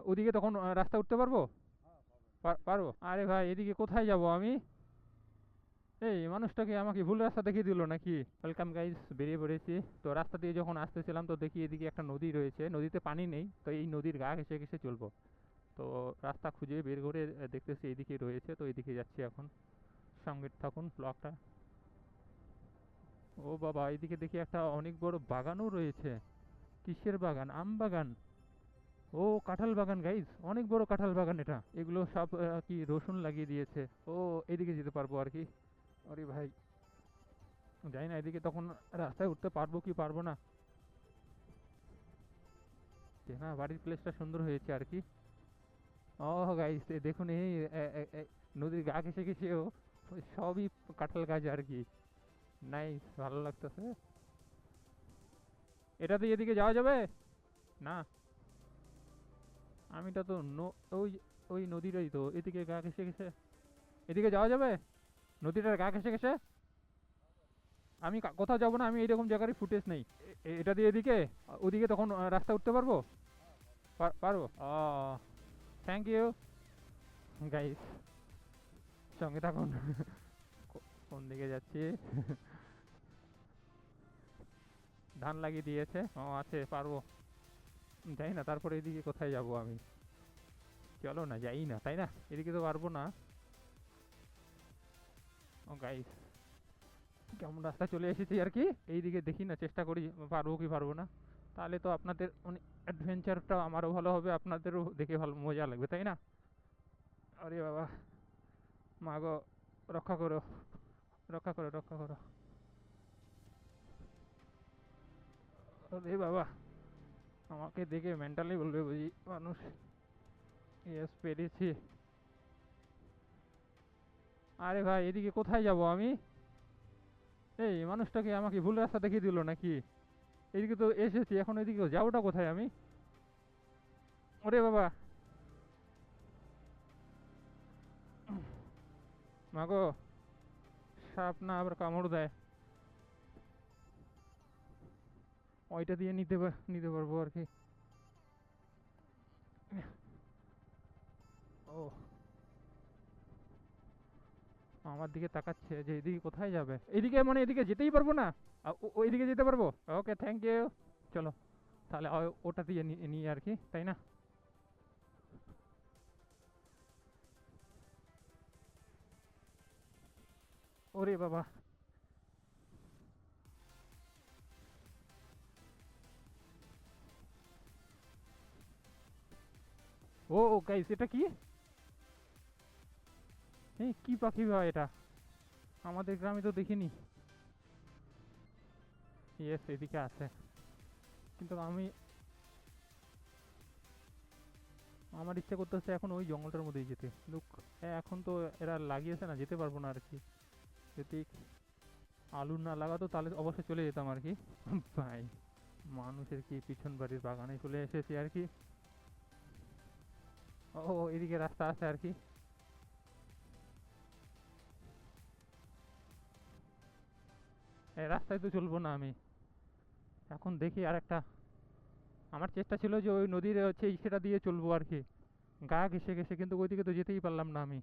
ওদিকে তখন রাস্তা উঠতে পারবো? পারবো? আরে ভাই, এদিকে কোথায় যাব আমি? এই মানুষটাকে আমাকে ভুল রাস্তা দেখিয়ে দিল নাকি? ওয়েলকাম গাইস, বেরিয়ে পড়েছি। তো রাস্তা দিয়ে যখন আসতেছিলাম তো দেখি এদিকে একটা নদী রয়েছে, নদীতে পানি নেই, তো এই নদীর গা ঘেসে ঘেসে চলবো। তো রাস্তা খুঁজে বের করে দেখতেছি এইদিকে রয়েছে, তো এইদিকে যাচ্ছি এখন। সঙ্গে থাকুন ব্লগটা। ও বাবা, এইদিকে দেখি একটা অনেক বড় বাগানও রয়েছে। কিসের বাগান? আম বাগান? ও, কাঁঠাল বাগান গাইস, অনেক বড় কাঁঠাল বাগান এটা। এগুলো সব কি রসুন লাগিয়ে দিয়েছে। ও, এদিকে যেতে পারবো আর কি। আরে ভাই, জানি না এদিকে তখন রাস্তায় উঠতে পারবো কি পারবো না। না, বাড়ির প্লেসটা সুন্দর হয়েছে আর কি। ও গাইস, দেখুন এই নদীর গা ঘেসে ঘেসেও সবই কাঁঠাল গাছ আর কি। নাইস, ভালো লাগতেছে। এটা দিয়ে এদিকে যাওয়া যাবে? না, আমিটা তো ওই ওই নদীটাই তো, এদিকে গা ঘেসে ঘেসে এদিকে যাওয়া যাবে? নদীটার গা ঘেসে ঘেসে আমি কোথাও যাবো না, আমি এইরকম জায়গারই ফুটেজ নেই। এটা দিয়ে এদিকে ওদিকে তখন রাস্তা উঠতে পারবো? পারবো? ও, থ্যাংক ইউ গাইস, সঙ্গে থাকুন। কোন দিকে যাচ্ছি? ধান লাগিয়ে দিয়েছে, ও আছে, পারবো। যাই না, তারপরে এদিকে কোথায় যাব আমি? চলো না, যাই না, তাই না? এদিকে তো পারবো না। ও গাইস, কেমন রাস্তা চলে এসেছি আর কি। এইদিকে দেখি না, চেষ্টা করি পারবো কি পারবো না। তাহলে তো আপনাদের অ্যাডভেঞ্চারটা আমারও ভালো হবে, আপনাদেরও দেখে ভালো মজা লাগবে, তাই না? আরে বাবা, মা গো, রক্ষা করো, রক্ষা করো, রক্ষা করো। আরে বাবা, আমাকে দেখে মেন্টালি বলবে বুঝি মানুষ। ইয়েস, পেরেছি। আরে ভাই, এদিকে কোথায় যাব আমি? এই মানুষটাকে আমাকে ভুল রাস্তা দেখিয়ে দিল নাকি? এদিকে তো এসেছি, এখন এদিকে যাবোটা কোথায় আমি? ওরে বাবা, মাগো, সাপ না আবার কামড় দেয়? ওইটা দিয়ে নিতে পারবো আর কি। ও, আমার দিকে তাকাচ্ছে যে এদিকে কোথায় যাবে। এদিকে মানে এদিকে যেতেই পারবো না? ওইদিকে যেতে পারবো? ওকে, থ্যাংক ইউ। চলো, তাহলে ওটা দিয়ে নিই আর কি, তাই না? ওরে বাবা, ও ও গাইস, এটা কি? এই কি পাখি ভাই এটা? আমাদের গ্রামে তো দেখিনি। ইয়েস, এদিকে আছে, কিন্তু আমার ইচ্ছা করতেছে এখন ওই জঙ্গলটার মধ্যেই যেতে, কিন্তু এখন তো এরা লাগিয়েছে না, যেতে পারবো না আর কি। যদি আলু না লাগাতো তাহলে অবশ্যই চলে যেতাম আর কি। ভাই, মানুষের কি পিছন বাড়ির বাগানে চলে এসেছি আর কি। ও, এদিকে রাস্তা আছে আর কি। এই রাস্তায় তো চলবো না আমি। এখন দেখি আর একটা, আমার চেষ্টা ছিল যে ওই নদীর হচ্ছে সেটা দিয়ে চলবো আর কি, গা ঘেসে ঘেসে, কিন্তু ওইদিকে তো যেতেই পারলাম না আমি।